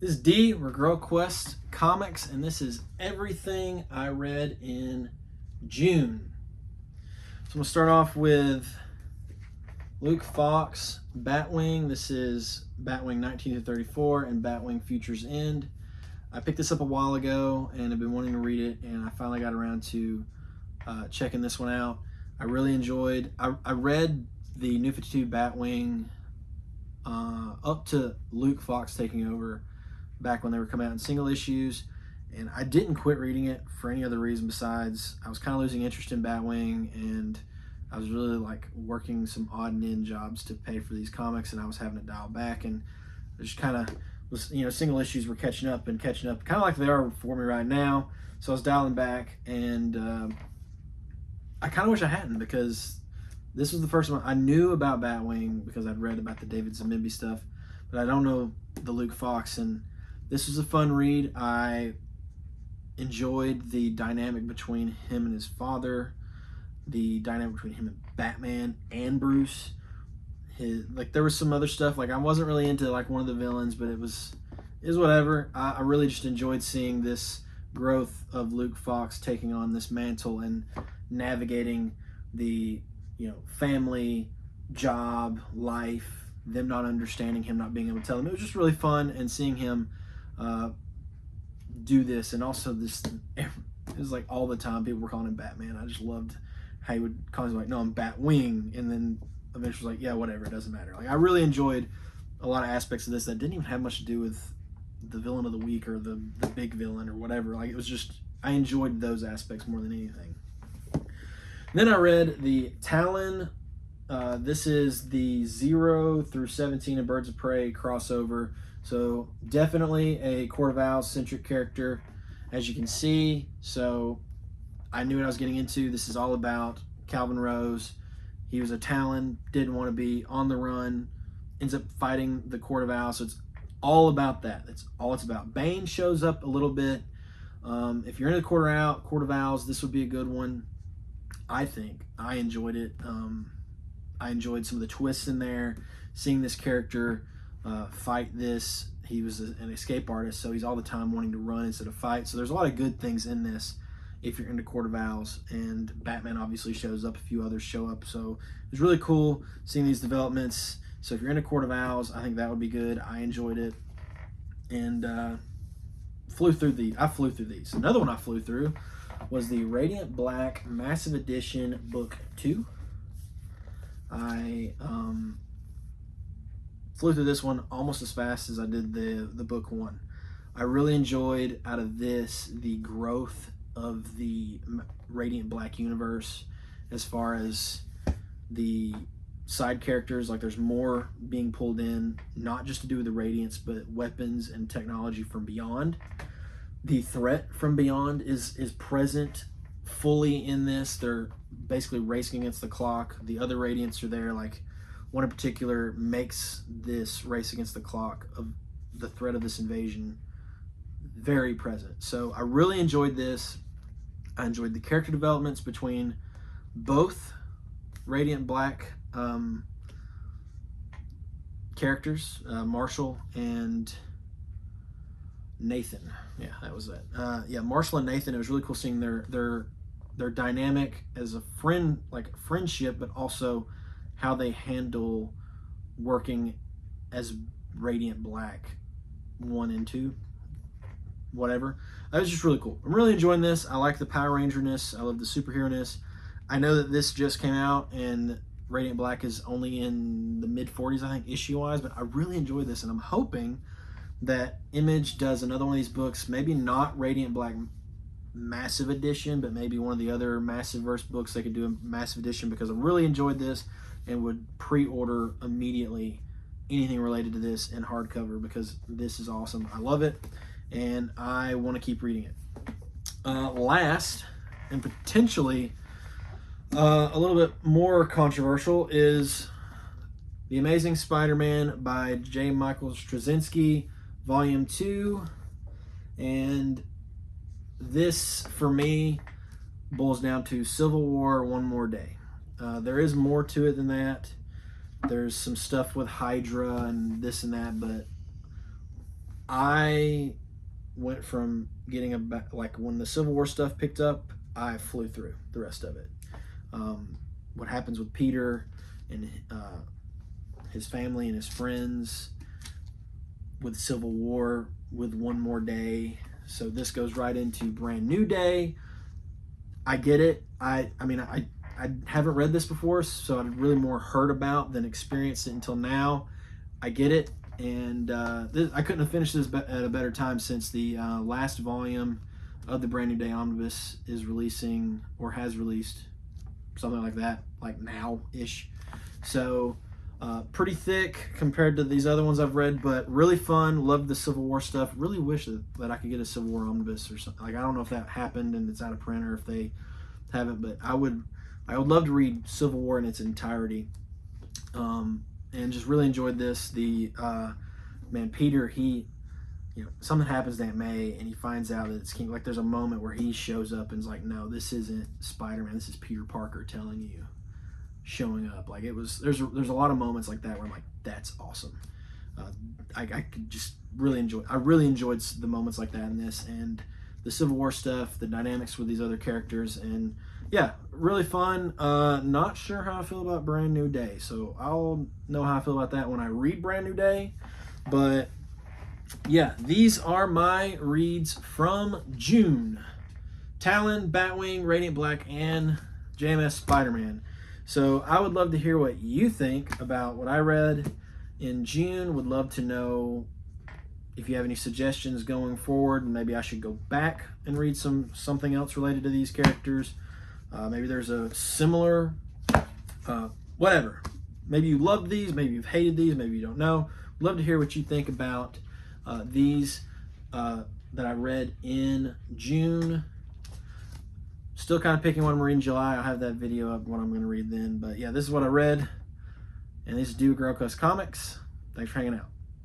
This is D, Regrow Quest Comics, and this is everything I read in June. So I'm going to start off with Luke Fox, Batwing. This is Batwing 19-34 and Batwing Future's End. I picked this up a while ago and have been wanting to read it, and I finally got around to checking this one out. I really enjoyed. I read the New 52 Batwing up to Luke Fox taking over back when they were coming out in single issues, and I didn't quit reading it for any other reason besides I was kind of losing interest in Batwing, and I was really like working some odd and end jobs to pay for these comics, and I was having to dial back, and I just kind of was, single issues were catching up, kind of like they are for me right now. So I was dialing back, and I kind of wish I hadn't, because this was the first one I knew about Batwing because I'd read about the David Zemimbi stuff, but I don't know the Luke Fox, and this was a fun read. I enjoyed the dynamic between him and his father, the dynamic between him and Batman and Bruce. There was some other stuff, like I wasn't really into like one of the villains, but it was whatever. I really just enjoyed seeing this growth of Luke Fox taking on this mantle and navigating the family, job, life, them not understanding him, not being able to tell them. It was just really fun, and seeing him do this, and also this, it was like all the time people were calling him Batman. I just loved how he would constantly like, no, I'm Batwing, and then eventually like, yeah, whatever, it doesn't matter. Like I really enjoyed a lot of aspects of this that didn't even have much to do with the villain of the week or the big villain or whatever. Like it was just, I enjoyed those aspects more than anything. Then I read the Talon. This is the 0 through 17 of Birds of Prey crossover. So definitely a Court of Owls centric character, as you can see. So I knew what I was getting into. This is all about Calvin Rose. He was a Talon, didn't want to be on the run, ends up fighting the Court of Owls. So it's all about that. That's all it's about. Bane shows up a little bit. If you're into the Court of Owls, this would be a good one. I think I enjoyed it. I enjoyed some of the twists in there. Seeing this character fight this. He was an escape artist, so he's all the time wanting to run instead of fight. So there's a lot of good things in this if you're into Court of Owls. And Batman obviously shows up. A few others show up. So it was really cool seeing these developments. So if you're into Court of Owls, I think that would be good. I enjoyed it. And I flew through these. Another one I flew through was the Radiant Black Massive Edition Book 2. I flew through this one almost as fast as I did the book 1. I really enjoyed out of this the growth of the Radiant Black universe as far as the side characters. Like there's more being pulled in, not just to do with the Radiance, but weapons and technology from beyond. The threat from beyond is present fully in this. They're basically racing against the clock. The other Radiants are there. Like one in particular makes this race against the clock of the threat of this invasion very present. So I really enjoyed this. I enjoyed the character developments between both Radiant Black characters, Marshall and Nathan. Yeah, that was it. Marshall and Nathan. It was really cool seeing their dynamic as a friend, like friendship, but also how they handle working as Radiant Black 1 and 2. Whatever. That was just really cool. I'm really enjoying this. I like the Power Ranger-ness. I love the superhero-ness. I know that this just came out and Radiant Black is only in the mid-40s, I think, issue-wise, but I really enjoyed this, and I'm hoping that Image does another one of these books, maybe not Radiant Black Massive Edition, but maybe one of the other Massive-verse books they could do a Massive Edition, because I really enjoyed this and would pre-order immediately anything related to this in hardcover, because this is awesome. I love it, and I want to keep reading it. Last, and potentially a little bit more controversial, is The Amazing Spider-Man by J. Michael Straczynski, Volume 2, and this, for me, boils down to Civil War One More Day. There is more to it than that. There's some stuff with Hydra and this and that, but I went from getting like when the Civil War stuff picked up, I flew through the rest of it. What happens with Peter and his family and his friends with Civil War with one more day. So this goes right into Brand New Day. I get it. I mean, I haven't read this before, so I've really more heard about than experienced it until now. I get it, and I couldn't have finished this at a better time since the last volume of the Brand New Day omnibus is releasing, or has released, something like that, like now-ish. So pretty thick compared to these other ones I've read, but really fun. Loved the Civil War stuff. Really wish that I could get a Civil War omnibus or something. Like, I don't know if that happened and it's out of print, or if they haven't, but I would love to read Civil War in its entirety. And just really enjoyed this. The man, Peter, something happens to Aunt May, and he finds out that it's King. Like, there's a moment where he shows up and is like, no, this isn't Spider-Man, this is Peter Parker telling you, showing up. Like, there's a lot of moments like that where I'm like, that's awesome. I could just really enjoyed the moments like that in this, and the Civil War stuff, the dynamics with these other characters, and yeah, really fun. Not sure how I feel about Brand New Day, so I'll know how I feel about that when I read Brand New Day. But yeah, these are my reads from June: Talon, Batwing, Radiant Black, and J.M.S. Spider-Man. So I would love to hear what you think about what I read in June. Would love to know if you have any suggestions going forward. Maybe I should go back and read something else related to these characters. Maybe there's a similar, whatever. Maybe you loved these, maybe you've hated these, maybe you don't know. Love to hear what you think about these that I read in June. Still kind of picking one I'm reading in July. I'll have that video up what I'm going to read then. But yeah, this is what I read. And this is Do Grow Cuss Comics. Thanks for hanging out.